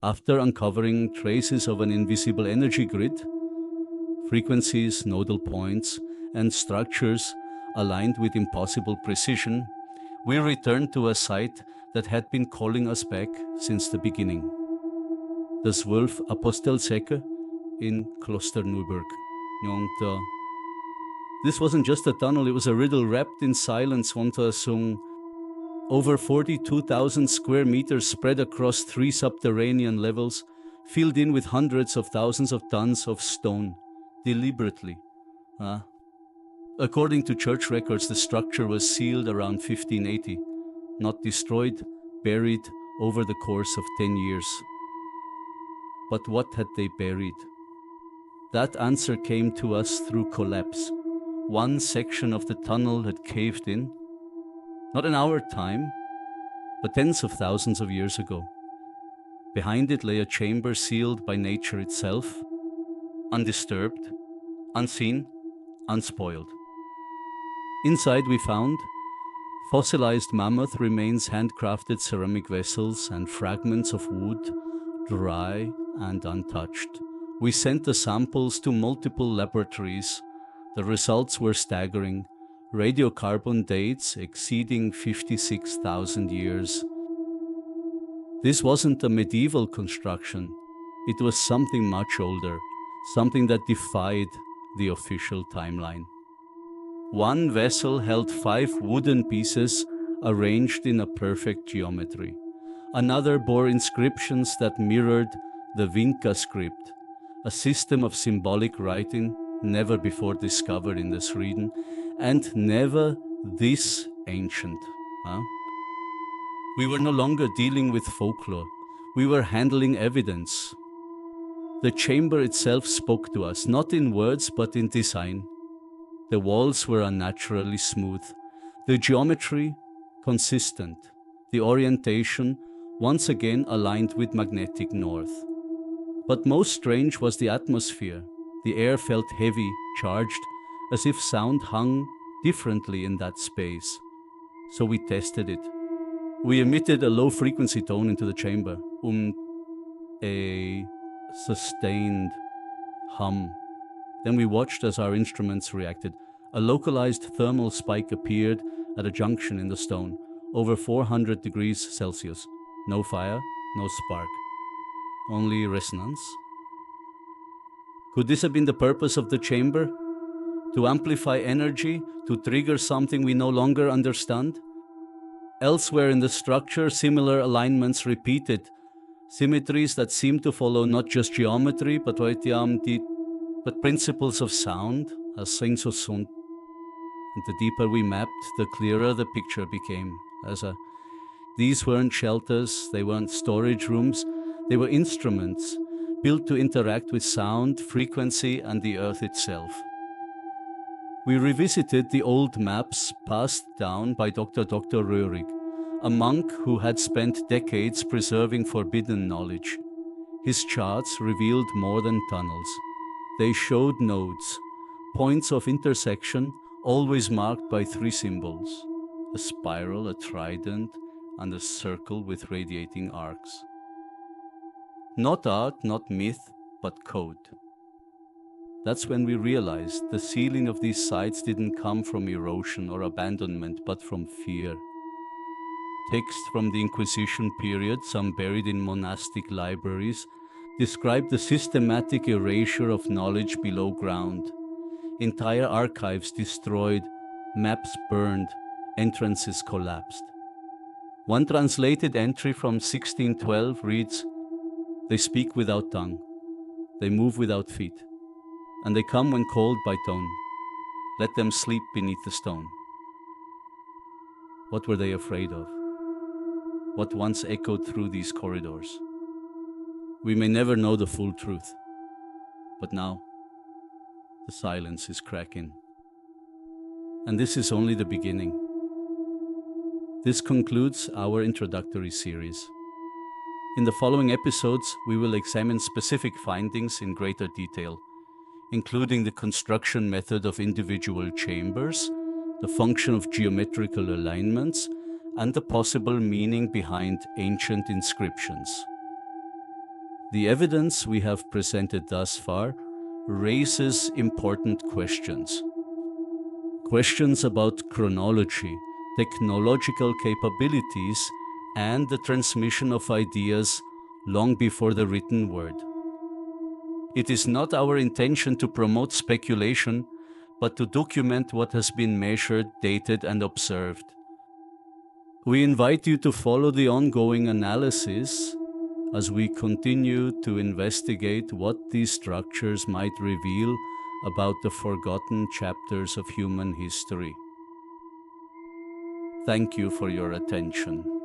After uncovering traces of an invisible energy grid, frequencies, nodal points, and structures aligned with impossible precision, we returned to a site that had been calling us back since the beginning. The 12 Apostelsäcke in Klosterneuburg. And this wasn't just a tunnel, it was a riddle wrapped in silence. Over 42,000 square meters spread across 3 subterranean levels, filled in with hundreds of thousands of tons of stone, deliberately. According to church records, the structure was sealed around 1580, not destroyed, buried over the course of 10 years. But what had they buried? That answer came to us through collapse. One section of the tunnel had caved in, not in our time, but tens of thousands of years ago. Behind it lay a chamber sealed by nature itself, undisturbed, unseen, unspoiled. Inside we found fossilized mammoth remains, handcrafted ceramic vessels, and fragments of wood, dry and untouched. We sent the samples to multiple laboratories. The results were staggering. Radiocarbon dates exceeding 56,000 years. This wasn't a medieval construction. It was something much older, something that defied the official timeline. One vessel held 5 wooden pieces arranged in a perfect geometry. Another bore inscriptions that mirrored the Vinca script, a system of symbolic writing never before discovered in Sweden, and never this ancient. We were no longer dealing with folklore. We were handling evidence. The chamber itself spoke to us, not in words but in design. The walls were unnaturally smooth, the geometry consistent, the orientation once again aligned with magnetic north. But most strange was the atmosphere. The air felt heavy, charged, as if sound hung differently in that space. So we tested it. We emitted a low-frequency tone into the chamber, a sustained hum. Then we watched as our instruments reacted. A localized thermal spike appeared at a junction in the stone, over 400 degrees Celsius. No fire, no spark, only resonance. Could this have been the purpose of the chamber? To amplify energy, to trigger something we no longer understand? Elsewhere in the structure, similar alignments repeated, symmetries that seem to follow not just geometry, but principles of sound, as And the deeper we mapped, the clearer the picture became. These weren't shelters, they weren't storage rooms, they were instruments built to interact with sound, frequency, and the earth itself. We revisited the old maps passed down by Dr. Röhrig, a monk who had spent decades preserving forbidden knowledge. His charts revealed more than tunnels. They showed nodes, points of intersection, always marked by 3 symbols: a spiral, a trident, and a circle with radiating arcs. Not art, not myth, but code. That's when we realized the sealing of these sites didn't come from erosion or abandonment, but from fear. Texts from the Inquisition period, some buried in monastic libraries, describe the systematic erasure of knowledge below ground. Entire archives destroyed, maps burned, entrances collapsed. One translated entry from 1612 reads, "They speak without tongue, they move without feet, and they come when called by tone. Let them sleep beneath the stone." What were they afraid of? What once echoed through these corridors? We may never know the full truth, but now the silence is cracking. And this is only the beginning. This concludes our introductory series. In the following episodes, we will examine specific findings in greater detail, including the construction method of individual chambers, the function of geometrical alignments, and the possible meaning behind ancient inscriptions. The evidence we have presented thus far raises important questions. Questions about chronology, technological capabilities, and the transmission of ideas long before the written word. It is not our intention to promote speculation, but to document what has been measured, dated, and observed. We invite you to follow the ongoing analysis as we continue to investigate what these structures might reveal about the forgotten chapters of human history. Thank you for your attention.